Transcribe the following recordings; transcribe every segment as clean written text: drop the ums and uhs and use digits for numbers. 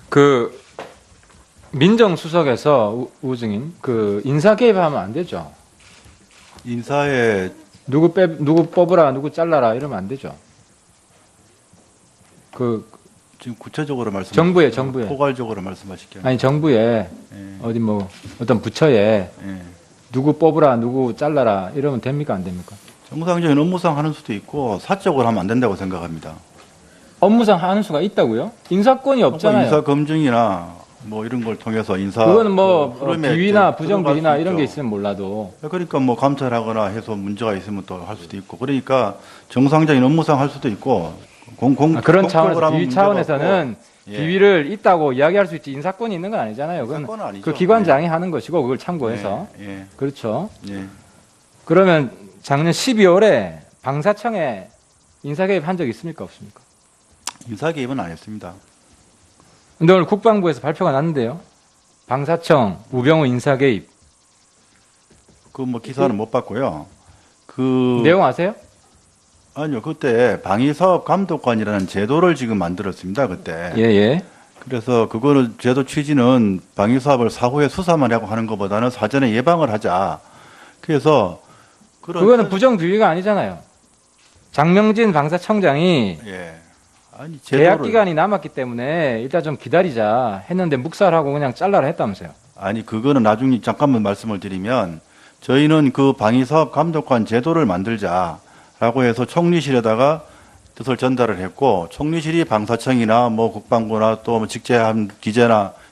그 민정수석에서 우증인 그 인사 개입하면 안 되죠. 인사에 누구 뽑으라, 누구 잘라라 이러면 안 되죠. 그 지금 구체적으로 정부에 포괄적으로 말씀하실게요. 아니 정부에 예. 어디 뭐 어떤 부처에 예. 누구 뽑으라, 누구 잘라라 이러면 됩니까, 안 됩니까? 정상적인 업무상 하는 수도 있고 사적으로 하면 안 된다고 생각합니다. 업무상 하는 수가 있다고요? 인사권이 없잖아요. 인사 검증이나 뭐 이런 걸 통해서 인사 그거는 뭐 그 흐름에 비위나 좀 부정 들어갈 비위나 수 이런 게 있죠. 있으면 몰라도 그러니까 뭐 감찰하거나 해서 문제가 있으면 또 할 수도 있고 그러니까 정상적인 업무상 할 수도 있고 그런 차원에서 공적으로 하면 비위 문제가 차원에서는 없고. 예. 비위를 있다고 이야기할 수 있지 인사권이 있는 건 아니잖아요. 인사권은 그건 아니죠. 그 기관장이 하는 것이고 그걸 참고해서 예. 그렇죠. 예. 그러면 작년 12월에 방사청에 인사 개입한 적 있습니까, 없습니까? 인사 개입은 안 했습니다. 근데 오늘 국방부에서 발표가 났는데요. 방사청 우병우 인사 개입 그 뭐 기사는 못 봤고요. 그 내용 아세요? 아니요, 그때 방위사업감독관이라는 제도를 지금 만들었습니다. 그때. 예. 그래서 그거는 제도 취지는 방위사업을 사후에 수사만 하고 하는 것보다는 사전에 예방을 하자. 그래서 그거는 부정 비위가 아니잖아요. 장명진 방사청장이 예. 아니 계약 기간이 남았기 때문에 일단 좀 기다리자 했는데 묵살하고 그냥 잘라라 했다면서요. 아니 그거는 나중에 잠깐만 말씀을 드리면 저희는 그 방위사업감독관 제도를 만들자라고 해서 총리실에다가 뜻을 전달을 했고 총리실이 방사청이나 뭐 국방부나 또 뭐 직제한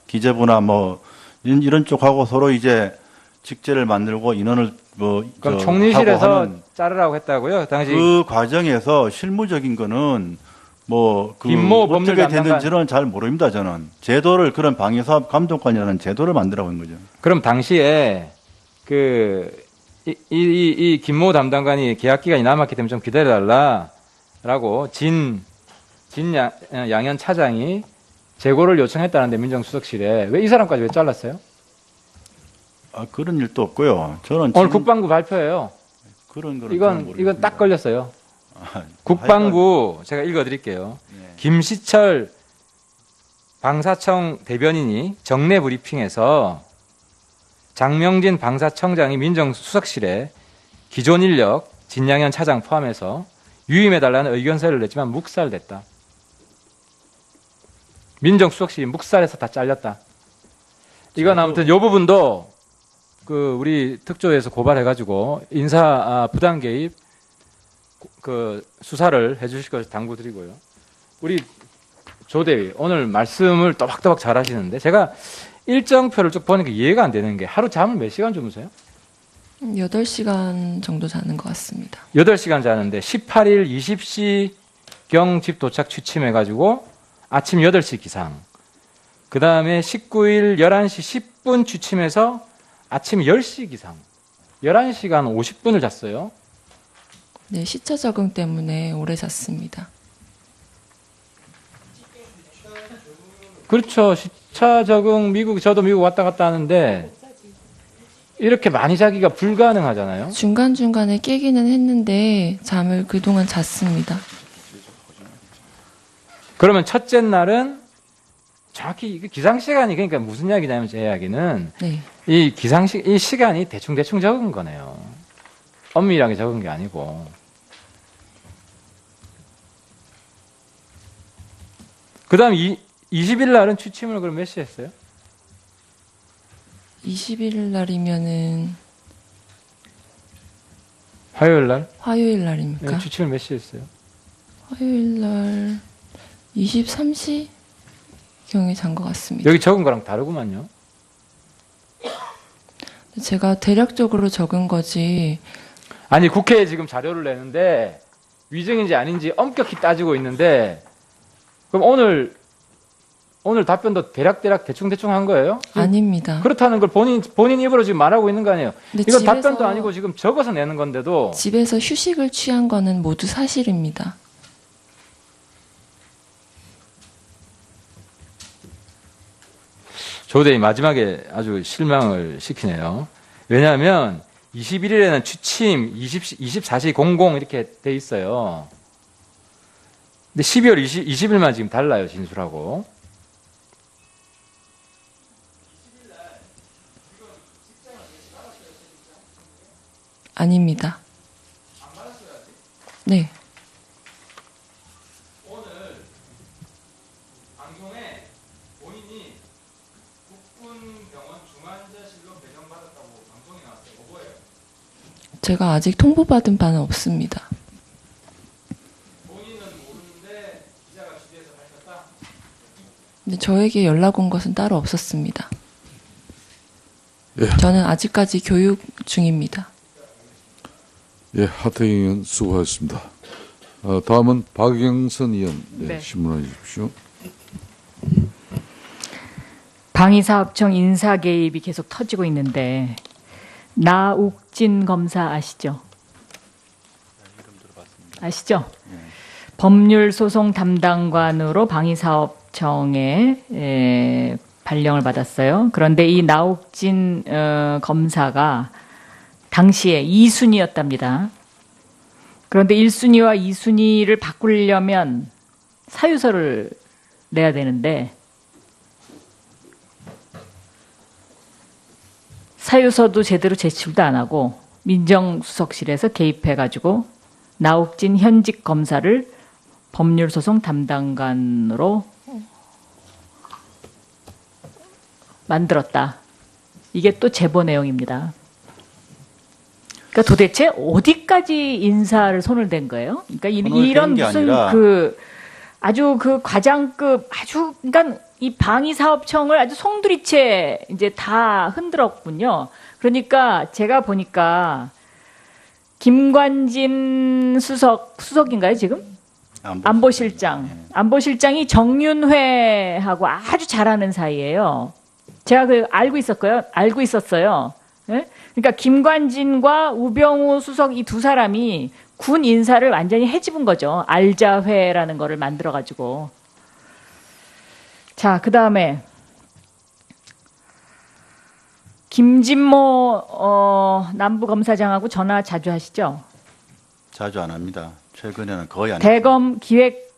기재부나 뭐 이런 쪽하고 서로 이제 직제를 만들고 인원을 뭐 그럼 총리실에서 자르라고 했다고요? 당시 그 과정에서 실무적인 거는 뭐 그 김모 법률 어떻게 담당관. 됐는지는 잘 모릅니다. 저는 제도를 그런 방위사업 감독관이라는 제도를 만들라고 한 거죠. 그럼 당시에 이 김모 담당관이 계약 기간이 남았기 때문에 좀 기다려달라라고 양현 차장이 재고를 요청했다는데 민정수석실에 왜 이 사람까지 왜 잘랐어요? 아 그런 일도 없고요. 저는 오늘 국방부 발표예요. 그런 거는 저는 모르겠습니다. 이건 딱 걸렸어요. 아, 국방부 제가 읽어드릴게요. 네. 김시철 방사청 대변인이 정례 브리핑에서 장명진 방사청장이 민정수석실에 기존 인력 진양현 차장 포함해서 유임해달라는 의견서를 냈지만 묵살됐다. 민정수석실이 묵살해서 다 잘렸다. 이건 아무튼 이 부분도 그 우리 특조에서 고발해가지고 인사 부당 개입 그 수사를 해주실 것을 당부드리고요. 우리 조대위 오늘 말씀을 또박또박 잘 하시는데 제가 일정표를 쭉 보니까 이해가 안 되는 게 하루 잠을 몇 시간 주무세요? 8시간 정도 자는 것 같습니다. 8시간 자는데 18일 20시경 집 도착 취침해가지고 아침 8시 기상. 그 다음에 19일 11시 10분 취침해서 아침 10시 기상. 11시간 50분을 잤어요. 네, 시차 적응 때문에 오래 잤습니다. 그렇죠. 시차 적응 저도 미국 왔다 갔다 하는데 이렇게 많이 자기가 불가능하잖아요. 중간중간에 깨기는 했는데 잠을 그동안 잤습니다. 그러면 첫째 날은 정확히 이게 기상 시간이 그러니까 무슨 이야기냐면 제 이야기는 네. 이 이 시간이 대충 적은 거네요. 엄밀하게 적은 게 아니고. 그다음 20일 날은 취침을 그럼 몇 시에 했어요? 21일 날이면은 화요일 날? 화요일 날입니까? 네, 취침을 몇 시에 했어요? 화요일 날 23시 경에 잔 것 같습니다. 여기 적은 거랑 다르구만요. 제가 대략적으로 적은 거지. 아니 국회에 지금 자료를 내는데 위증인지 아닌지 엄격히 따지고 있는데 그럼 오늘 답변도 대략 대충 한 거예요? 아닙니다. 그렇다는 걸 본인 입으로 지금 말하고 있는 거 아니에요? 근데 이건 집에서- 답변도 아니고 지금 적어서 내는 건데도 집에서 휴식을 취한 거는 모두 사실입니다. 조대위 마지막에 아주 실망을 시키네요. 왜냐하면 21일에는 취침 24시 00 이렇게 돼 있어요. 근데 12월 20일만 지금 달라요, 진술하고. 아닙니다. 네. 오늘 방송에 본인이 국군병원 중환자실로 배정받았다고 방송이 나왔어요. 뭐예요? 제가 아직 통보받은 바는 없습니다. 본인은 모르는데 기자가 취재해서 밝혔다? 근데 저에게 연락 온 것은 따로 없었습니다. 예. 저는 아직까지 교육 중입니다. 예, 하태경 의원 수고하셨습니다. 다음은 박영선 의원 네. 신문해 주십시오. 방위사업청 인사 개입이 계속 터지고 있는데 나욱진 검사 아시죠? 아시죠? 법률소송 담당관으로 방위사업청에 발령을 받았어요. 그런데 이 나욱진 검사가 당시에 2순위였답니다. 그런데 1순위와 2순위를 바꾸려면 사유서를 내야 되는데 사유서도 제대로 제출도 안 하고 민정수석실에서 개입해가지고 나욱진 현직 검사를 법률소송 담당관으로 만들었다. 이게 또 제보 내용입니다. 그러니까 도대체 어디까지 인사를 손을 댄 거예요? 그러니까 이런 게 무슨 아니라 아주 그 과장급 그러니까 이 방위사업청을 아주 송두리째 이제 다 흔들었군요. 그러니까 제가 보니까 김관진 수석인가요 지금? 안보실장. 안보실장이 정윤회하고 아주 잘하는 사이예요. 제가 알고 있었어요. 예? 그러니까 김관진과 우병우 수석 이 두 사람이 군 인사를 완전히 해집은 거죠. 알자회라는 거를 만들어가지고. 자, 그 다음에 김진모 남부검사장하고 전화 자주 하시죠? 자주 안 합니다. 최근에는 거의 안 대검 기획실장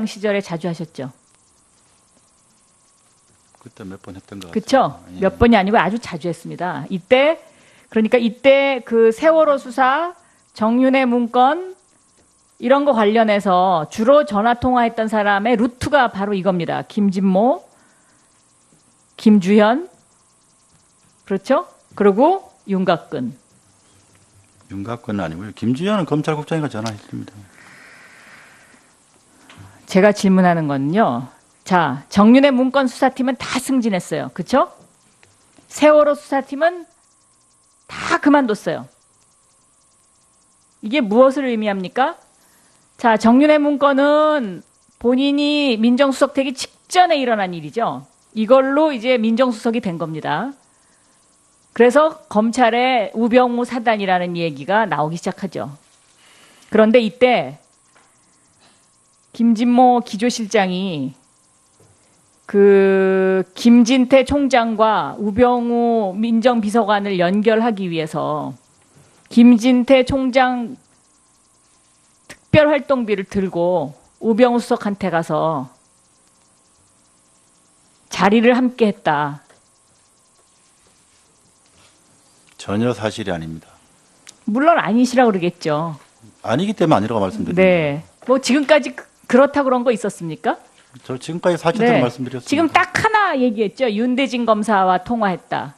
시절에 자주 하셨죠? 그때 몇 번 했던 것 같아요. 그렇죠? 예. 몇 번이 아니고 아주 자주 했습니다. 이때 그 세월호 수사, 정윤회 문건 이런 거 관련해서 주로 전화 통화했던 사람의 루트가 바로 이겁니다. 김진모, 김주현, 그렇죠? 그리고 윤곽근. 윤곽근은 아니고요. 김주현은 검찰국장이가 전화했습니다. 제가 질문하는 건요. 자, 정윤회 문건 수사팀은 다 승진했어요. 그렇죠? 세월호 수사팀은 다 그만뒀어요. 이게 무엇을 의미합니까? 자, 정윤회 문건은 본인이 민정수석 되기 직전에 일어난 일이죠. 이걸로 이제 민정수석이 된 겁니다. 그래서 검찰에 우병우 사단이라는 얘기가 나오기 시작하죠. 그런데 이때 김진모 기조실장이 그 김진태 총장과 우병우 민정비서관을 연결하기 위해서 김진태 총장 특별활동비를 들고 우병우 수석한테 가서 자리를 함께 했다. 전혀 사실이 아닙니다. 물론 아니시라고 그러겠죠. 아니기 때문에 아니라고 말씀드립니다. 네. 뭐 지금까지 그렇다 그런 거 있었습니까? 저 지금까지 사실대로 네. 말씀드렸습니다. 지금 딱 하나 얘기했죠. 윤대진 검사와 통화했다.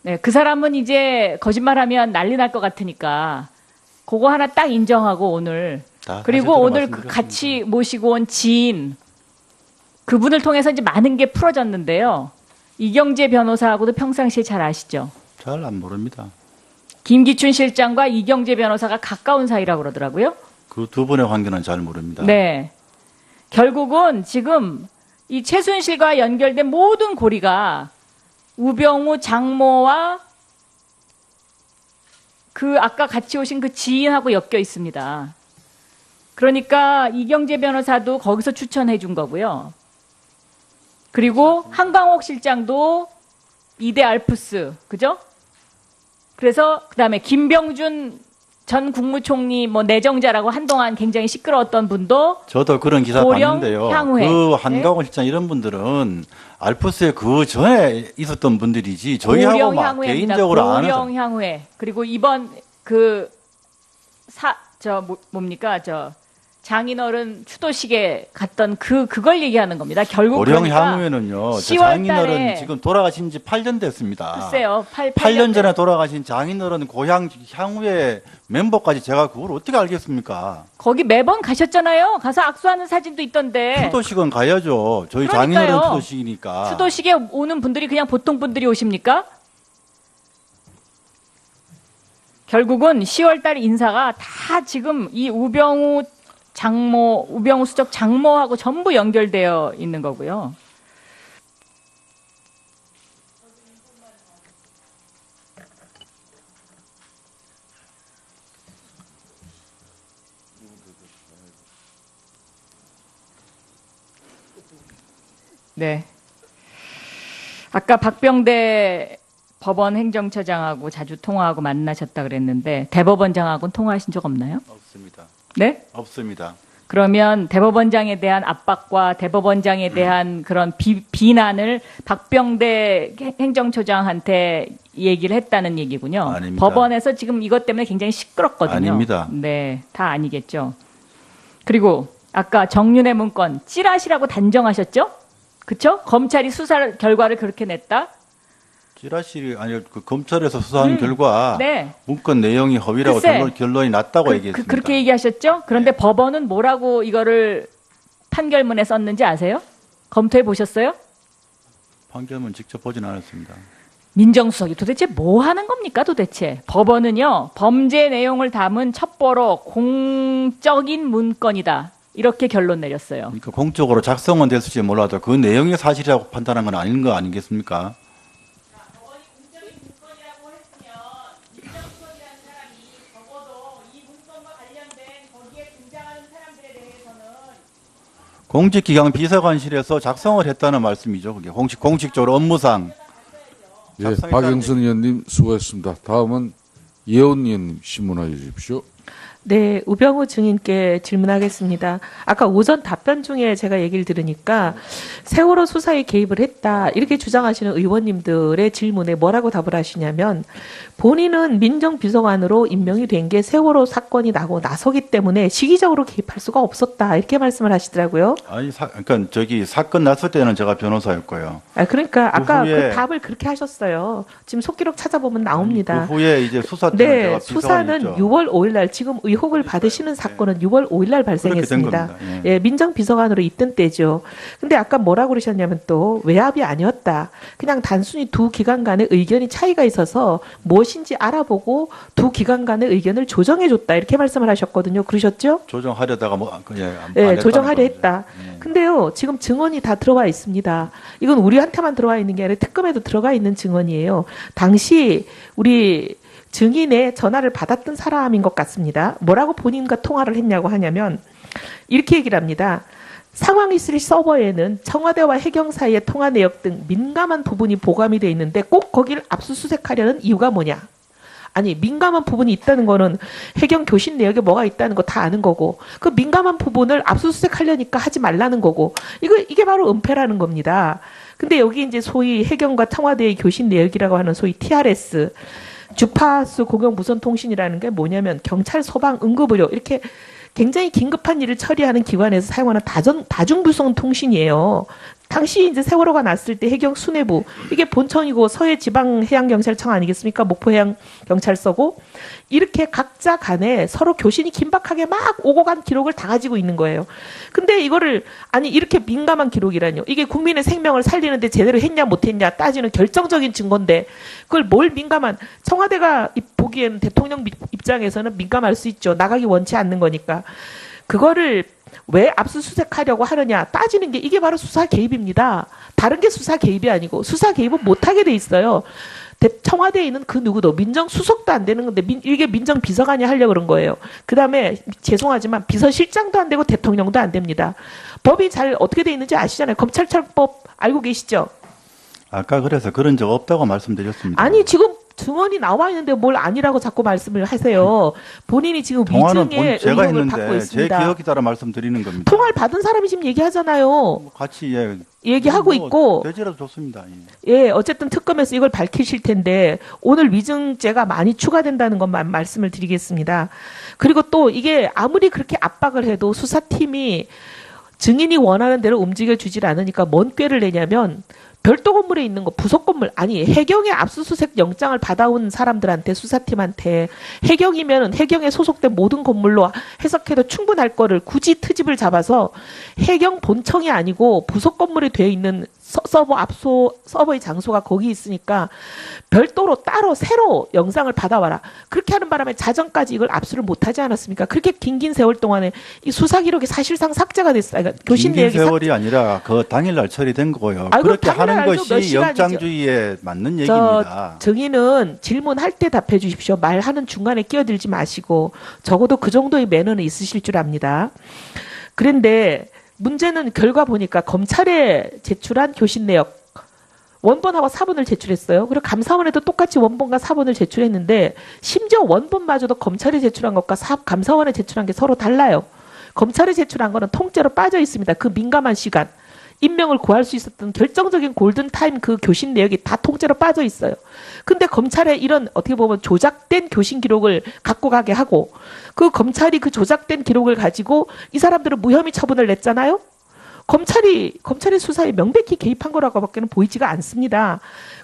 네, 그 사람은 이제 거짓말하면 난리 날 것 같으니까 그거 하나 딱 인정하고 오늘 다 그리고 사실대로 오늘 말씀드렸습니다. 같이 모시고 온 지인 그분을 통해서 이제 많은 게 풀어졌는데요. 이경재 변호사하고도 평상시에 잘 아시죠? 잘 안 모릅니다. 김기춘 실장과 이경재 변호사가 가까운 사이라고 그러더라고요. 그 두 분의 관계는 잘 모릅니다. 네. 결국은 지금 이 최순실과 연결된 모든 고리가 우병우 장모와 그 아까 같이 오신 그 지인하고 엮여 있습니다. 그러니까 이경재 변호사도 거기서 추천해 준 거고요. 그리고 한광옥 실장도 이대 알프스, 그죠? 그래서 그다음에 김병준 전 국무총리 뭐 내정자라고 한동안 굉장히 시끄러웠던 분도 저도 그런 기사 고령 봤는데요. 향후에. 그 한강원 실장 이런 분들은 알프스에 그 전에 있었던 분들이지 저희하고 고령 막 향후회입니다. 개인적으로 아는 고령 향후회. 그리고 이번 뭡니까 장인어른 추도식에 갔던 그걸 얘기하는 겁니다. 결국 고령 그러니까 향후에는요. 저 10월 장인어른 달에 지금 돌아가신 지 8년 됐습니다. 글쎄요. 8년 전에 돌아가신 장인어른 고향 향후에 멤버까지 제가 그걸 어떻게 알겠습니까? 거기 매번 가셨잖아요. 가서 악수하는 사진도 있던데. 추도식은 가야죠. 저희 그러니까요. 장인어른 추도식이니까. 추도식에 오는 분들이 그냥 보통 분들이 오십니까? 결국은 10월 달 인사가 다 지금 이 우병우 수석 장모하고 전부 연결되어 있는 거고요. 네. 아까 박병대 법원 행정처장하고 자주 통화하고 만나셨다 그랬는데 대법원장하고는 통화하신 적 없나요? 없습니다. 네? 없습니다. 그러면 대법원장에 대한 압박과 대법원장에 대한 그런 비난을 박병대 행정처장한테 얘기를 했다는 얘기군요. 아닙니다. 법원에서 지금 이것 때문에 굉장히 시끄럽거든요. 아닙니다. 네, 다 아니겠죠. 그리고 아까 정윤회 문건 찌라시라고 단정하셨죠? 그쵸? 검찰이 수사 결과를 그렇게 냈다? 찌라시 아니 그 검찰에서 수사한 결과 네. 문건 내용이 허위라고 글쎄. 결론이 났다고 얘기했습니다. 그렇게 얘기하셨죠? 그런데 법원은 뭐라고 이거를 판결문에 썼는지 아세요? 검토해 보셨어요? 판결문 직접 보진 않았습니다. 민정수석이 도대체 뭐 하는 겁니까 도대체? 법원은요. 범죄 내용을 담은 첩보로 공적인 문건이다. 이렇게 결론 내렸어요. 그러니까 공적으로 작성은 됐을지 몰라도 그 내용이 사실이라고 판단한 건 아닌 거 아니겠습니까? 공직기강 비서관실에서 작성을 했다는 말씀이죠. 그게 공식적으로 업무상. 예, 작성했다는 박영선 의원님 수고했습니다. 다음은 예원 의원님 신문하여 주십시오. 네, 우병우 증인께 질문하겠습니다. 아까 오전 답변 중에 제가 얘기를 들으니까 세월호 수사에 개입을 했다 이렇게 주장하시는 의원님들의 질문에 뭐라고 답을 하시냐면 본인은 민정비서관으로 임명이 된 게 세월호 사건이 나고 나서기 때문에 시기적으로 개입할 수가 없었다 이렇게 말씀을 하시더라고요. 아니, 그러니까 저기 사건 났을 때는 제가 변호사였고요. 그러니까 그 아까 후에- 그 답을 그렇게 하셨어요. 지금 속기록 찾아보면 나옵니다. 그 후에 이제 수사 때는 네, 제가 수사는 비서관이었죠. 6월 5일 날 지금 의혹을 받으시는 사건은 6월 5일 날 발생했습니다. 그렇게 된 겁니다. 예, 민정비서관으로 있던 때죠. 근데 아까 뭐라고 그러셨냐면 또 외압이 아니었다. 그냥 단순히 두 기관 간의 의견이 차이가 있어서 무엇인지 알아보고 두 기관 간의 의견을 조정해 줬다. 이렇게 말씀을 하셨거든요. 그러셨죠? 조정하려다가 뭐 안 예, 했다는 조정하려 거죠. 했다. 근데요, 지금 증언이 다 들어와 있습니다. 이건 우리한테만 들어와 있는 게 아니라 특검에도 들어가 있는 증언이에요. 당시 우리 증인의 전화를 받았던 사람인 것 같습니다. 뭐라고 본인과 통화를 했냐고 하냐면 이렇게 얘기를 합니다. 상황 있을 서버에는 청와대와 해경 사이의 통화 내역 등 민감한 부분이 보관이 돼 있는데 꼭 거기를 압수수색하려는 이유가 뭐냐? 아니 민감한 부분이 있다는 거는 해경 교신 내역에 뭐가 있다는 거 다 아는 거고 그 민감한 부분을 압수수색하려니까 하지 말라는 거고 이게 바로 은폐라는 겁니다. 근데 여기 이제 소위 해경과 청와대의 교신 내역이라고 하는 소위 TRS 주파수 공영 무선 통신이라는 게 뭐냐면 경찰 소방 응급의료 이렇게 굉장히 긴급한 일을 처리하는 기관에서 사용하는 다중무선 통신이에요. 당시 이제 세월호가 났을 때 해경 수뇌부 이게 본청이고 서해지방해양경찰청 아니겠습니까? 목포해양경찰서고 이렇게 각자 간에 서로 교신이 긴박하게 막 오고 간 기록을 다 가지고 있는 거예요. 근데 이거를 아니 이렇게 민감한 기록이라뇨. 이게 국민의 생명을 살리는데 제대로 했냐 못했냐 따지는 결정적인 증거인데 그걸 뭘 민감한 청와대가 보기에는 대통령 입장에서는 민감할 수 있죠. 나가기 원치 않는 거니까. 그거를 왜 압수수색하려고 하느냐 따지는 게 이게 바로 수사 개입입니다. 다른 게 수사 개입이 아니고 수사 개입은 못하게 돼 있어요. 청와대에 있는 그 누구도 민정수석도 안 되는 건데 이게 민정비서관이 하려고 그런 거예요. 그다음에 죄송하지만 비서실장도 안 되고 대통령도 안 됩니다. 법이 잘 어떻게 돼 있는지 아시잖아요. 검찰청법 알고 계시죠? 아까 그래서 그런 적 없다고 말씀드렸습니다. 아니 지금 증언이 나와 있는데 뭘 아니라고 자꾸 말씀을 하세요. 본인이 지금 통화는 위증의 제가 의혹을 받고 했는데 제 있습니다. 기억에 따라 말씀드리는 겁니다. 통화를 받은 사람이 지금 얘기하잖아요. 뭐 같이 얘기하고 있고 돼지라도 좋습니다. 예. 예, 어쨌든 특검에서 이걸 밝히실 텐데 오늘 위증죄가 많이 추가된다는 것만 말씀을 드리겠습니다. 그리고 또 이게 아무리 그렇게 압박을 해도 수사팀이 증인이 원하는 대로 움직여주질 않으니까 뭔 꾀를 내냐면 별도 건물에 있는 거 부속 건물 아니 해경의 압수수색 영장을 받아온 사람들한테 수사팀한테 해경이면 해경에 소속된 모든 건물로 해석해도 충분할 거를 굳이 트집을 잡아서 해경 본청이 아니고 부속 건물에 되어 있는 서버의 장소가 거기 있으니까 별도로 따로 새로 영상을 받아와라. 그렇게 하는 바람에 자정까지 이걸 압수를 못하지 않았습니까? 그렇게 긴 세월 동안에 이 수사 기록이 사실상 삭제가 됐어요. 그러니까 교신 긴 내역이 세월이 아니라 그 당일날 처리된 거고요. 아이고, 그렇게 당일날 하는 알죠. 몇 것이 시간이죠. 영장주의에 맞는 얘기입니다. 증인은 질문할 때 답해 주십시오. 말하는 중간에 끼어들지 마시고 적어도 그 정도의 매너는 있으실 줄 압니다. 그런데 문제는 결과 보니까 검찰에 제출한 교신 내역 원본하고 사본을 제출했어요. 그리고 감사원에도 똑같이 원본과 사본을 제출했는데 심지어 원본마저도 검찰에 제출한 것과 감사원에 제출한 게 서로 달라요. 검찰에 제출한 거는 통째로 빠져 있습니다. 그 민감한 시간. 임명을 구할 수 있었던 결정적인 골든타임 그 교신 내역이 다 통째로 빠져 있어요. 근데 검찰에 이런 어떻게 보면 조작된 교신 기록을 갖고 가게 하고 그 검찰이 그 조작된 기록을 가지고 이 사람들은 무혐의 처분을 냈잖아요. 검찰이 수사에 명백히 개입한 거라고밖에는 보이지가 않습니다.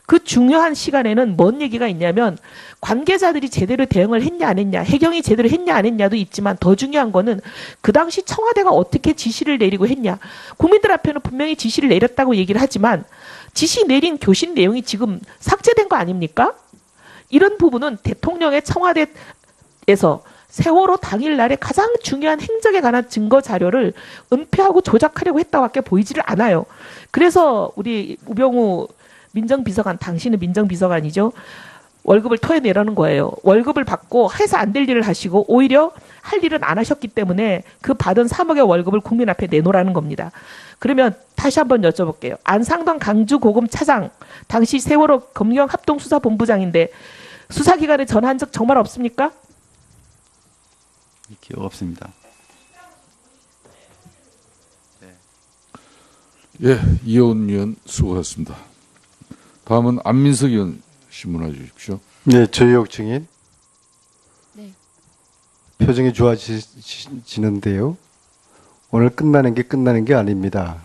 그 중요한 시간에는 뭔 얘기가 있냐면 관계자들이 제대로 대응을 했냐 안 했냐, 해경이 제대로 했냐 안 했냐도 있지만 더 중요한 거는 그 당시 청와대가 어떻게 지시를 내리고 했냐. 국민들 앞에는 분명히 지시를 내렸다고 얘기를 하지만 지시 내린 교신 내용이 지금 삭제된 거 아닙니까? 이런 부분은 대통령의 청와대에서 세월호 당일날에 가장 중요한 행적에 관한 증거 자료를 은폐하고 조작하려고 했다고밖에 보이지를 않아요. 그래서 우리 우병우 민정비서관, 당신은 민정비서관이죠. 월급을 토해내라는 거예요. 월급을 받고 해서 안 될 일을 하시고 오히려 할 일은 안 하셨기 때문에 그 받은 3억의 월급을 국민 앞에 내놓으라는 겁니다. 그러면 다시 한번 여쭤볼게요. 안상동 강주고검 차장, 당시 세월호 검경합동수사본부장인데 수사기관에 전화한 적 정말 없습니까? 기억 없습니다. 예, 이혜원 의원 수고하셨습니다. 다음은 안민석 의원 신문해 주십시오. 네, 저희역 증인. 네. 표정이 좋아지는데요. 오늘 끝나는 게 아닙니다.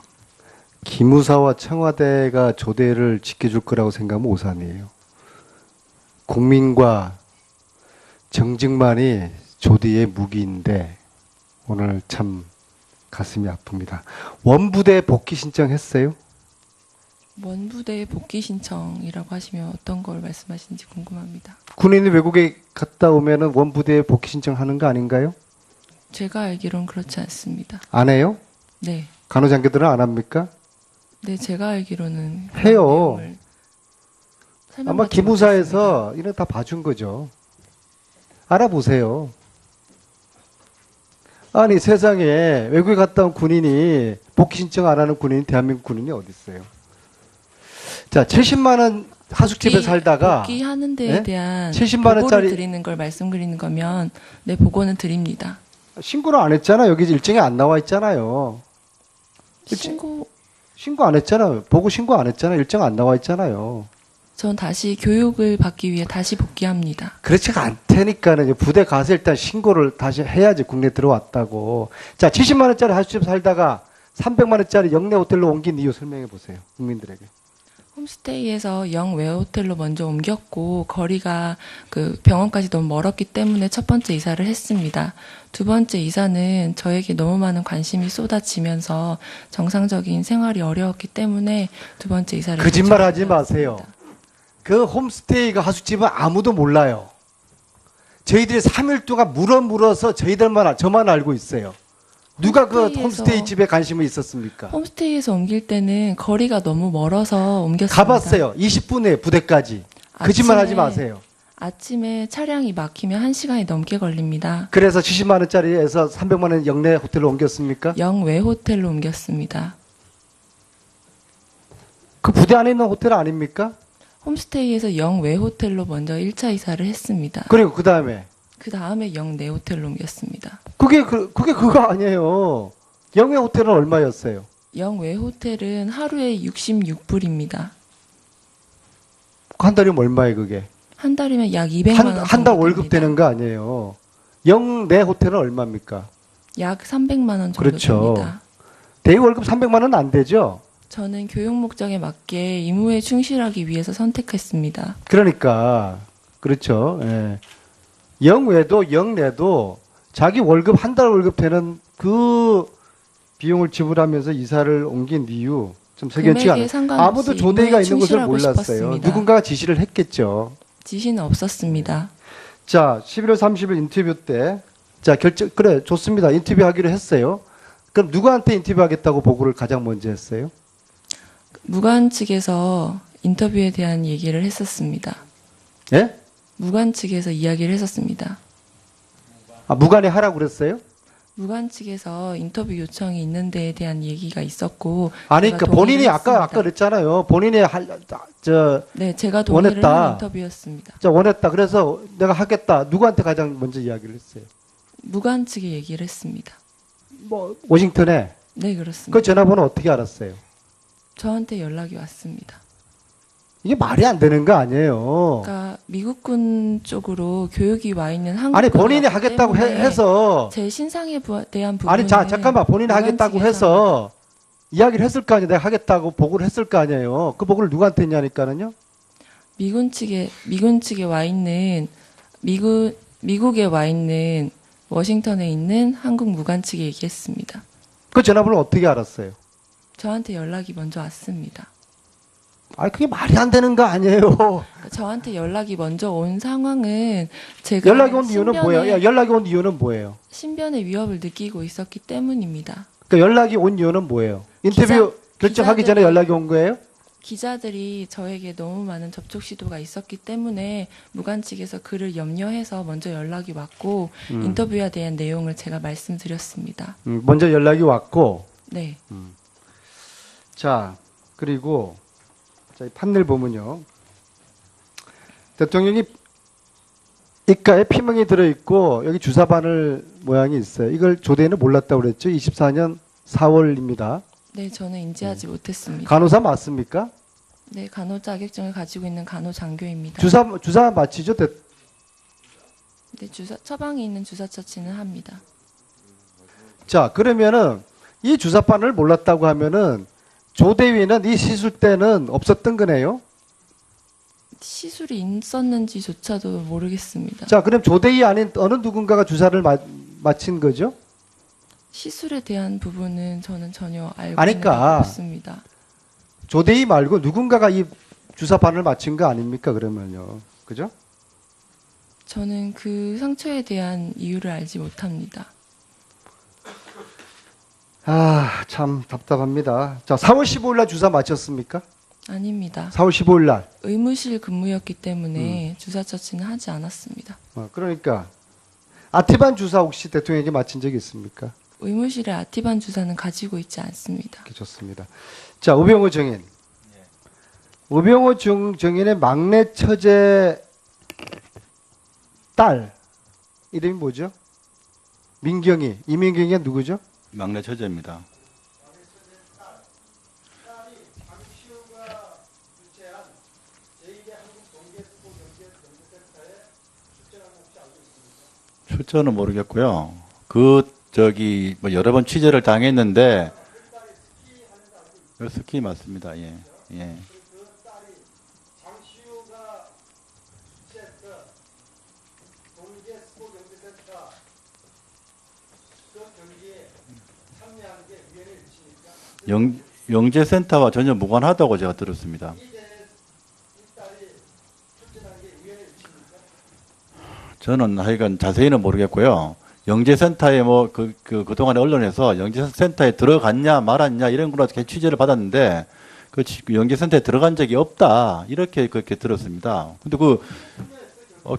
기무사와 청와대가 조대를 지켜줄 거라고 생각하면 오산이에요. 국민과 정직만이 조대의 무기인데 오늘 참 가슴이 아픕니다. 원부대 복귀 신청했어요? 원부대 복귀 신청이라고 하시면 어떤 걸 말씀하시는지 궁금합니다. 군인이 외국에 갔다 오면은 원부대에 복귀 신청하는 거 아닌가요? 제가 알기론 그렇지 않습니다. 안 해요? 네. 간호장교들은 안 합니까? 네, 제가 알기로는 그런 해요. 내용을 설명받지 아마 기무사에서 이런 다 봐준 거죠. 알아보세요. 아니 세상에 외국에 갔다 온 군인이 복귀 신청 안 하는 군인이 대한민국 군인이 어디 있어요? 자, 70만 원 하숙집에 살다가 복귀하는 데에 네? 대한 70만 보고를 원짜리- 드리는 걸 말씀드리는 거면 네, 보고는 드립니다. 신고를 안 했잖아. 여기 일정이 안 나와 있잖아요. 신고 안 했잖아요. 보고 신고 안 했잖아요. 일정 안 나와 있잖아요. 전 다시 교육을 받기 위해 다시 복귀합니다. 그렇지가 않다니까는 이제 부대 가서 일단 신고를 다시 해야지 국내 들어왔다고. 자, 70만 원짜리 하숙집 살다가 300만 원짜리 영내 호텔로 옮긴 이유 설명해 보세요. 국민들에게. 홈스테이에서 영외 호텔로 먼저 옮겼고 거리가 그 병원까지 너무 멀었기 때문에 첫 번째 이사를 했습니다. 두 번째 이사는 저에게 너무 많은 관심이 쏟아지면서 정상적인 생활이 어려웠기 때문에 두 번째 이사를 거짓말 하지 결정하게 마세요. 되었습니다. 그 홈스테이가 하숙집은 아무도 몰라요. 저희들이 3일 동안 물어서 저만 알고 있어요. 누가 그 홈스테이에서- 홈스테이 집에 관심이 있었습니까? 홈스테이에서 옮길 때는 거리가 너무 멀어서 옮겼습니다. 가봤어요. 20분에 부대까지. 거짓말 하지 아침에- 마세요. 아침에 차량이 막히면 1시간이 넘게 걸립니다. 그래서 70만 원짜리에서 300만 원 영내 호텔로 옮겼습니까? 영외 호텔로 옮겼습니다. 그 부대 안에 있는 호텔 아닙니까? 홈스테이에서 영외 호텔로 먼저 1차 이사를 했습니다. 그리고 그 다음에 그 다음에 영내 호텔로 옮겼습니다. 그게 그거 아니에요. 영예 호텔은 얼마였어요? 영외 호텔은 하루에 66불입니다. 한 달이면 얼마예요, 그게? 한 달이면 약 200만 원. 한 달 월급 되는 거 아니에요. 영내 호텔은 얼마입니까? 약 300만 원 정도 그렇죠. 됩니다. 대위 월급 300만 원은 안 되죠? 저는 교육 목적에 맞게 임무에 충실하기 위해서 선택했습니다. 그러니까 그렇죠. 예. 영외도 영내도 자기 월급 한 달 월급 되는 그 비용을 지불하면서 이사를 옮긴 이유 좀 석연치가 금액에 않아요. 상관없이 아무도 조대기가 임무에 있는 것을 충실하고 몰랐어요. 싶었습니다. 누군가가 지시를 했겠죠. 지시는 없었습니다. 자, 11월 30일 인터뷰 때, 자, 그래, 좋습니다. 인터뷰 하기로 했어요. 그럼 누구한테 인터뷰하겠다고 보고를 가장 먼저 했어요? 무관 측에서 인터뷰에 대한 얘기를 했었습니다. 예? 무관 측에서 이야기를 했었습니다. 아, 무관에 하라고 그랬어요? 무관 측에서 인터뷰 요청이 있는 데에 대한 얘기가 있었고 아니, 제가 그러니까 본인이 동의를 아까 했습니다. 그랬잖아요. 본인이 네, 제가 동의를 원했다. 한 인터뷰였습니다. 원했다. 그래서 내가 하겠다. 누구한테 가장 먼저 이야기를 했어요? 무관 측에 얘기를 했습니다. 뭐, 워싱턴에. 네, 그렇습니다. 그 전화번호 어떻게 알았어요? 저한테 연락이 왔습니다. 이게 말이 안 되는 거 아니에요. 그러니까 미국군 쪽으로 교육이 와 있는 한국 아니, 본인이 하겠다고 해서. 제 신상에 대한 부분 아니, 잠깐만. 본인이 하겠다고 해서 이야기를 했을 거 아니에요. 내가 하겠다고 보고를 했을 거 아니에요. 그 보고를 누구한테 했냐니까는요. 미군 측에 와 있는 미국에 와 있는 워싱턴에 있는 한국 무관 측에 얘기했습니다. 그 전화번호 어떻게 알았어요? 저한테 연락이 먼저 왔습니다. 아니, 그게 말이 안 되는 거 아니에요. 그러니까 저한테 연락이 먼저 온 상황은 제가 연락이 온 이유는 뭐예요? 야, 연락이 온 이유는 뭐예요? 신변의 위협을 느끼고 있었기 때문입니다. 그러니까 연락이 온 이유는 뭐예요? 인터뷰 결정하기 전에 기자들이- 연락이 온 거예요? 기자들이 저에게 너무 많은 접촉 시도가 있었기 때문에 무관 측에서 그를 염려해서 먼저 연락이 왔고 인터뷰에 대한 내용을 제가 말씀드렸습니다. 먼저 연락이 왔고, 네. 자, 그리고, 자, 이 판넬 보면요. 대통령이 입가에 피멍이 들어있고, 여기 주사바늘 모양이 있어요. 이걸 조대는 몰랐다고 그랬죠? 24년 4월입니다. 네, 저는 인지하지 못했습니다. 간호사 맞습니까? 네, 간호 자격증을 가지고 있는 간호 장교입니다. 주사 맞히죠? 네, 처방이 있는 주사 처치는 합니다. 자, 그러면은, 이 주사바늘 몰랐다고 하면은, 조대위는 이 시술 때는 없었던 거네요? 시술이 있었는지조차도 모르겠습니다. 자, 그럼 조대위 아닌 어느 누군가가 주사를 맞힌 거죠? 시술에 대한 부분은 저는 전혀 알고 아니, 있는 그러니까 바 없습니다. 조대위 말고 누군가가 이 주사바늘 맞힌 거 아닙니까? 그러면요. 그죠? 저는 그 상처에 대한 이유를 알지 못합니다. 아, 참 답답합니다. 자, 4월 15일 날 주사 맞췄습니까? 아닙니다. 4월 15일 날. 의무실 근무였기 때문에 주사 처치는 하지 않았습니다. 그러니까 아티반 주사 혹시 대통령에게 맞힌 적이 있습니까? 의무실에 아티반 주사는 가지고 있지 않습니다. 이렇게 좋습니다. 자, 우병우 증인. 우병우 증인의 막내 처제 딸 이름이 뭐죠? 민경이. 이민경이가 누구죠? 막내 처제입니다. 출처는 모르겠고요. 뭐 여러 번 취재를 당했는데, 스키 맞습니다. 예. 예. 영재센터와 전혀 무관하다고 제가 들었습니다. 저는 하여간 자세히는 모르겠고요. 영재센터에 그동안에 언론에서 영재센터에 들어갔냐 말았냐 이런 걸로 취재를 받았는데, 그 영재센터에 들어간 적이 없다. 그렇게 들었습니다. 근데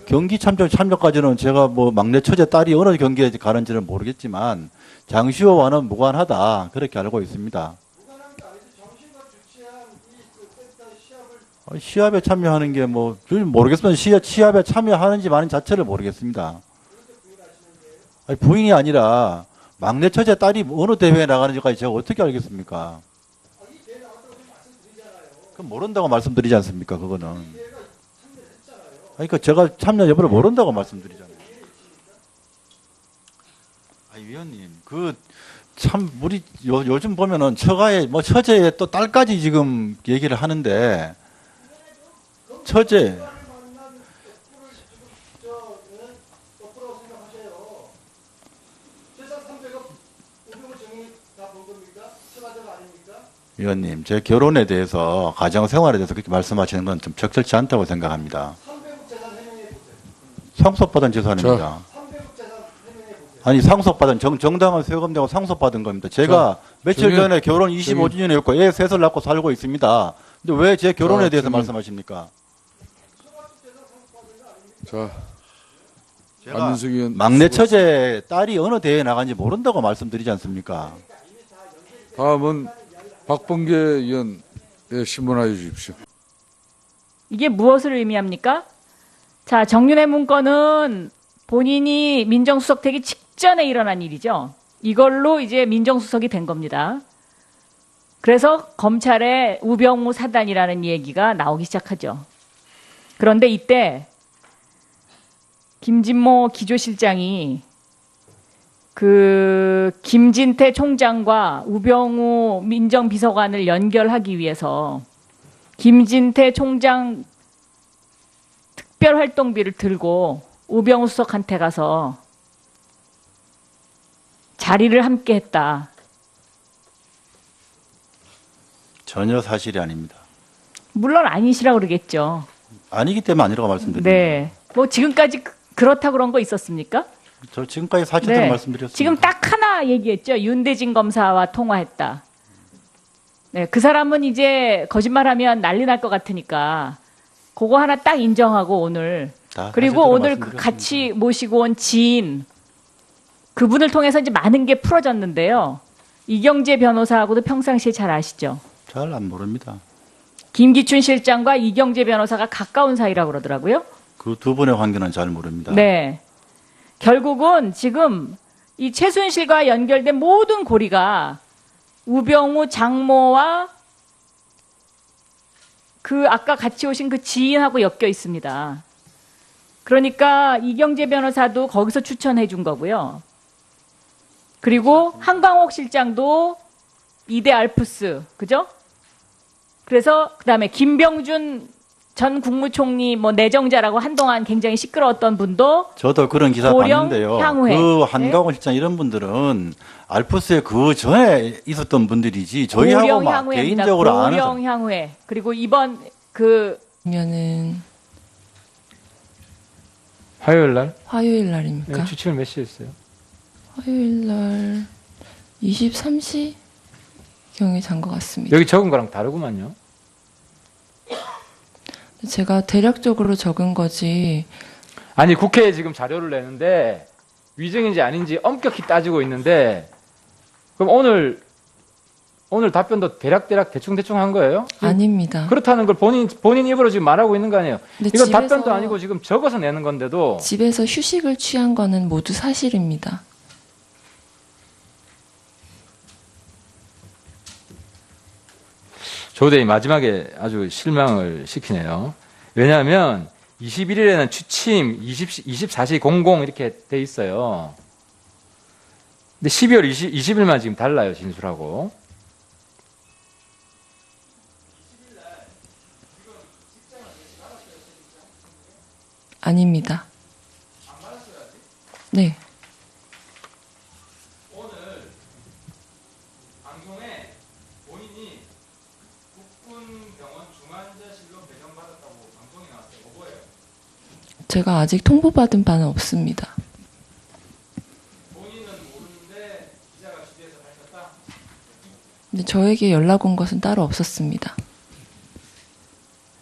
경기 참여까지는 제가 뭐 막내 처제 딸이 어느 경기에 가는지는 모르겠지만, 장시호와는 무관하다. 그렇게 알고 있습니다. 시합에 참여하는 게 뭐 모르겠으면 시합에 참여하는지 마는 자체를 모르겠습니다. 아니, 부인이 아니라 막내 처제 딸이 어느 대회에 나가는지까지 제가 어떻게 알겠습니까? 그럼 모른다고 말씀드리지 않습니까? 그거는. 아니, 그 제가 참여 여부를 모른다고 말씀드리잖아요. 아, 위원님, 참 우리 요즘 보면은 처가에 뭐 처제의 또 딸까지 지금 얘기를 하는데 처제 위원님, 제 결혼에 대해서 가정 생활에 대해서 그렇게 말씀하시는 건 좀 적절치 않다고 생각합니다. 상속받은 재산입니다. 아니, 상속받은 정당한 세금 내고 상속받은 겁니다. 제가 며칠 전에 결혼 25주년이었고 애 셋을 낳고 살고 있습니다. 근데 왜 제 결혼에 대해서 말씀하십니까? 자, 제가 안민석 의원 막내 수고하셨습니다. 처제 딸이 어느 대회에 나간지 모른다고 말씀드리지 않습니까? 다음은 박범계 의원 신문하여 주십시오. 이게 무엇을 의미합니까? 자, 정윤회 문건은 본인이 민정수석 되기 직전에 일어난 일이죠. 이걸로 이제 민정수석이 된 겁니다. 그래서 검찰에 우병우 사단이라는 얘기가 나오기 시작하죠. 그런데 이때 김진모 기조실장이 그 김진태 총장과 우병우 민정비서관을 연결하기 위해서 김진태 총장 특별활동비를 들고 우병우 수석한테 가서 자리를 함께 했다. 전혀 사실이 아닙니다. 물론 아니시라고 그러겠죠. 아니기 때문에 아니라고 말씀드립니다. 네. 뭐 지금까지 그렇다 그런 거 있었습니까? 저 지금까지 사실대로 네. 말씀드렸습니다. 지금 딱 하나 얘기했죠. 윤대진 검사와 통화했다. 네, 그 사람은 이제 거짓말하면 난리 날 것 같으니까 그거 하나 딱 인정하고 오늘 다 그리고 사실대로 오늘 말씀드렸습니다. 같이 모시고 온 지인 그분을 통해서 이제 많은 게 풀어졌는데요. 이경재 변호사하고도 평상시에 잘 아시죠? 잘 안 모릅니다. 김기춘 실장과 이경재 변호사가 가까운 사이라고 그러더라고요. 그 두 분의 관계는 잘 모릅니다. 네. 결국은 지금 이 최순실과 연결된 모든 고리가 우병우 장모와 그 아까 같이 오신 그 지인하고 엮여 있습니다. 그러니까 이경재 변호사도 거기서 추천해 준 거고요. 그리고 한광옥 실장도 이대 알프스, 그죠? 그래서 그다음에 김병준 전 국무총리 뭐 내정자라고 한동안 굉장히 시끄러웠던 분도 저도 그런 기사 고령 봤는데요. 향후회. 그 한강원 실장 이런 분들은 알프스에 그 전에 있었던 분들이지 저희하고 고령 막 향후회입니다. 개인적으로 아는 고령 향후회. 그리고 이번 그 그러면은 화요일 날? 화요일 날입니까? 네, 주침을 몇 시에 했어요? 화요일 날 23시 경에 잔 것 같습니다. 여기 적은 거랑 다르구만요. 제가 대략적으로 적은 거지. 아니 국회에 지금 자료를 내는데 위증인지 아닌지 엄격히 따지고 있는데 그럼 오늘 답변도 대략 대충 한 거예요? 아닙니다. 그렇다는 걸 본인 입으로 지금 말하고 있는 거 아니에요? 근데 이건 집에서- 답변도 아니고 지금 적어서 내는 건데도 집에서 휴식을 취한 거는 모두 사실입니다. 조대이 마지막에 아주 실망을 시키네요. 왜냐하면 21일에는 취침 24시 00 이렇게 돼 있어요. 근데 12월 20일만 지금 달라요, 진술하고. 아닙니다. 네. 방송에 본인이 국군병원 중환자실로 배정받았다고 방송이 나왔어요. 뭐예요? 제가 아직 통보받은 바는 없습니다. 본인은 모르는데 기자가 취재해서 밝혔다? 근데 저에게 연락 온 것은 따로 없었습니다.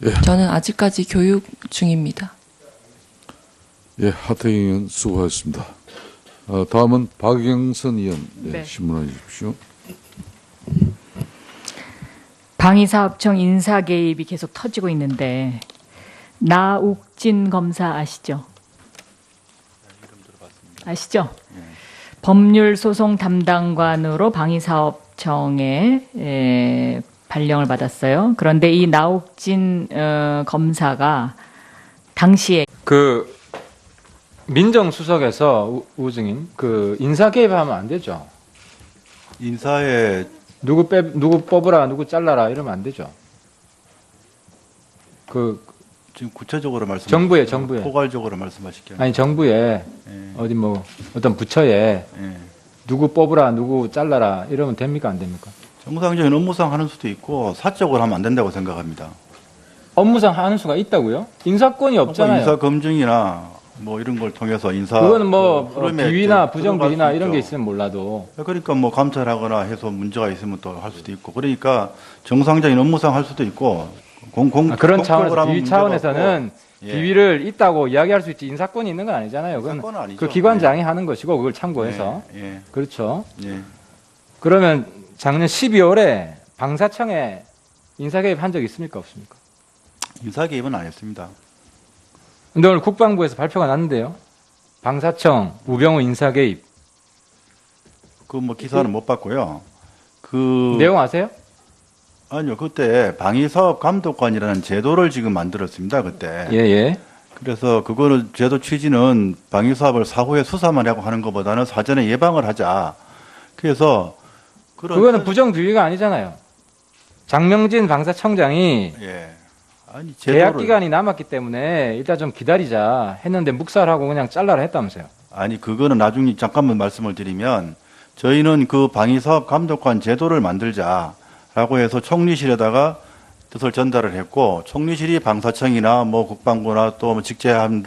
예. 저는 아직까지 교육 중입니다. 예, 하태경 의원 수고하셨습니다. 다음은 박영선 의원 네. 신문해 주십시오. 방위사업청 인사 개입이 계속 터지고 있는데 나욱진 검사 아시죠? 아시죠? 법률소송 담당관으로 방위사업청에 발령을 받았어요. 그런데 이 나욱진 검사가 당시에 그 민정수석에서 우증인 그 인사 개입하면 안 되죠. 인사에 누구 뽑으라, 누구 잘라라 이러면 안 되죠. 그 지금 구체적으로 정부에 포괄적으로 말씀하실게요. 아니 정부에 예. 어디 뭐 어떤 부처에 예. 누구 뽑으라, 누구 잘라라 이러면 됩니까, 안 됩니까? 정상적인 업무상 하는 수도 있고 사적으로 하면 안 된다고 생각합니다. 업무상 하는 수가 있다고요? 인사권이 없잖아요. 인사 검증이나 뭐 이런 걸 통해서 인사 그거는 뭐 그 흐름에 비위나 좀 부정비위나 들어갈 수 이런 게 있죠. 있으면 몰라도 그러니까 뭐 감찰하거나 해서 문제가 있으면 또 할 수도 있고 그러니까 정상적인 업무상 할 수도 있고 그런 공적으로 차원에서 하면 비위 문제가 차원에서는 없고. 예. 비위를 있다고 이야기할 수 있지 인사권이 있는 건 아니잖아요. 그건 인사권은 아니죠. 그 기관장이 하는 것이고 그걸 참고해서 예. 그렇죠. 예. 그러면 작년 12월에 방사청에 인사 개입한 적 있습니까, 없습니까? 인사 개입은 안 했습니다. 근데 오늘 국방부에서 발표가 났는데요. 방사청 우병우 인사 개입 그 뭐 기사는 못 봤고요. 그 내용 아세요? 아니요 그때 방위사업 감독관이라는 제도를 지금 만들었습니다. 그때. 예. 그래서 그거는 제도 취지는 방위사업을 사후에 수사만 하고 하는 것보다는 사전에 예방을 하자. 그래서 그거는 부정비위가 아니잖아요. 장명진 방사청장이 예. 아니 계약 기간이 남았기 때문에 일단 좀 기다리자 했는데 묵살하고 그냥 잘라라 했다면서요. 아니 그거는 나중에 잠깐만 말씀을 드리면 저희는 그 방위사업 감독관 제도를 만들자라고 해서 총리실에다가 뜻을 전달을 했고 총리실이 방사청이나 뭐 국방부나 또 뭐 직제한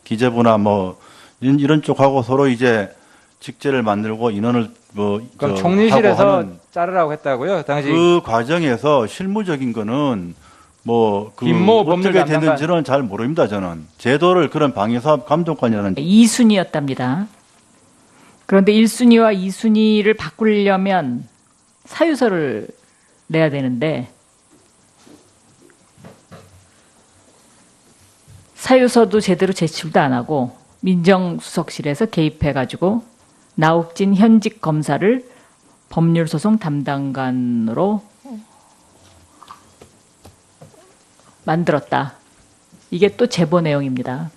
기재부나 뭐 이런 쪽하고 서로 이제 직제를 만들고 인원을 뭐 그럼 하고 총리실에서 하는 자르라고 했다고요? 당시 그 과정에서 실무적인 거는 뭐그 김모 어떻게 법률 담당관. 됐는지는 잘 모릅니다. 저는 제도를 그런 방위사업 감독관이라는 2순위였답니다. 그런데 1순위와 2순위를 바꾸려면 사유서를 내야 되는데 사유서도 제대로 제출도 안 하고 민정수석실에서 개입해가지고 나욱진 현직 검사를 법률소송 담당관으로 만들었다. 이게 또 제보 내용입니다.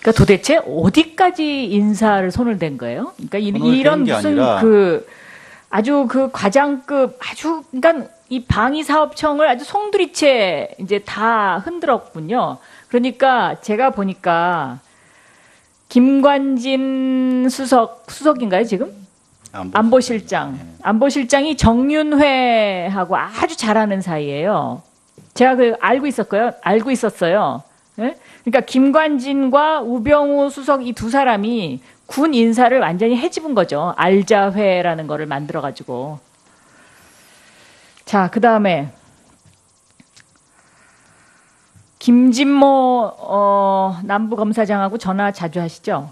그러니까 도대체 어디까지 인사를 손을 댄 거예요? 그러니까 이런 게 무슨 아니라 그 아주 그 과장급 아주 그러니까 이 방위사업청을 아주 송두리째 이제 다 흔들었군요. 그러니까 제가 보니까 김관진 수석인가요 지금? 안보실장이 정윤회하고 아주 잘하는 사이예요. 제가 알고 있었어요. 예? 그러니까 김관진과 우병우 수석 이 두 사람이 군 인사를 완전히 해집은 거죠. 알자회라는 거를 만들어가지고. 자, 그 다음에 김진모 남부검사장하고 전화 자주 하시죠?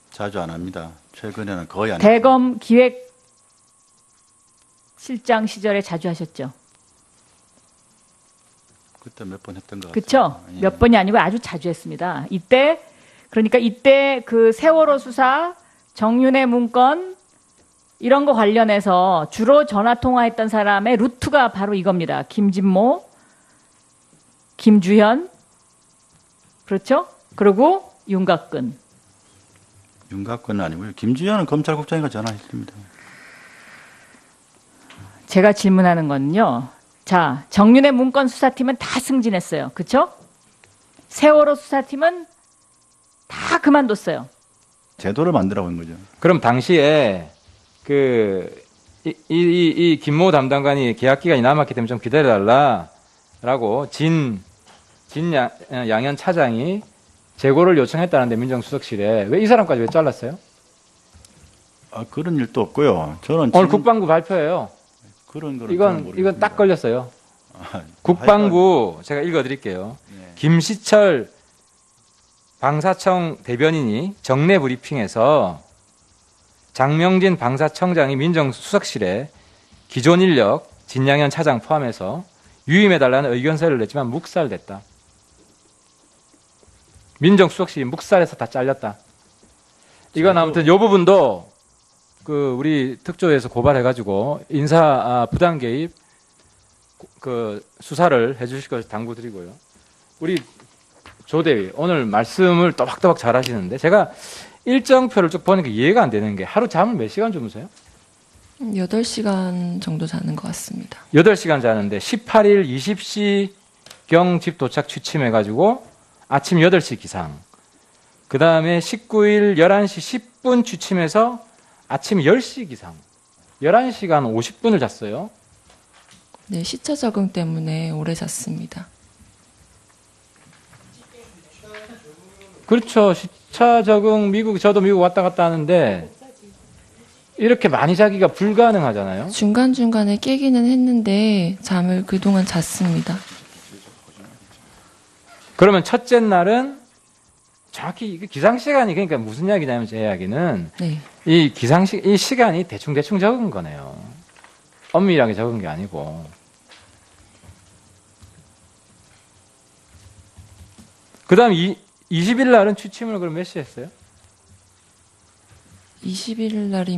자주 안 합니다. 최근에는 거의 안 대검 기획실장 시절에 자주 하셨죠? 그때 몇 번 했던 것 같아요. 그렇죠? 예. 몇 번이 아니고 아주 자주 했습니다. 이때 그 세월호 수사, 정윤회 문건 이런 거 관련해서 주로 전화 통화했던 사람의 루트가 바로 이겁니다. 김진모, 김주현, 그렇죠? 그리고 윤곽근. 윤곽근은 아니고요. 김주현은 검찰국장이가 전화했습니다. 제가 질문하는 건요. 자, 정윤회 문건 수사팀은 다 승진했어요. 그렇죠? 세월호 수사팀은 다 그만뒀어요. 제도를 만들어 온 거죠. 그럼 당시에 이 김모 담당관이 계약 기간이 남았기 때문에 좀 기다려달라라고 양현 차장이 재고를 요청했다는데 민정수석실에 왜 이 사람까지 왜 잘랐어요? 그런 일도 없고요. 저는 오늘 국방부 발표예요. 그런 거는 저는 모르겠습니다. 이건 딱 걸렸어요. 아, 국방부 제가 읽어드릴게요. 네. 김시철 방사청 대변인이 정례 브리핑에서 장명진 방사청장이 민정수석실에 기존 인력 진양현 차장 포함해서 유임해달라는 의견서를 냈지만 묵살됐다. 민정수석실이 묵살해서 다 잘렸다. 이건 아무튼 이 부분도 그 우리 특조에서 고발해가지고 인사 부당 개입 그 수사를 해주실 것을 당부드리고요. 우리 조대위 오늘 말씀을 또박또박 잘하시는데 제가 일정표를 쭉 보니까 이해가 안 되는 게 하루 잠을 몇 시간 주무세요? 8시간 정도 자는 것 같습니다. 8시간 자는데 18일 20시경 집 도착 취침해가지고 아침 8시 기상. 그 다음에 19일 11시 10분 취침해서 아침 10시 기상. 11시간 50분을 잤어요. 네, 시차 적응 때문에 오래 잤습니다. 그렇죠. 시차 적응 저도 미국 왔다 갔다 하는데 이렇게 많이 자기가 불가능하잖아요. 중간중간에 깨기는 했는데 잠을 그동안 잤습니다. 그러면 첫째 날은 정확히 이게 기상 시간이 그러니까 무슨 이야기냐면 제 이야기는 네. 이 이 시간이 대충 적은 거네요. 엄밀하게 적은 게 아니고. 그다음 20일 날은 취침을 그럼 몇 시에 했어요? 20일 날이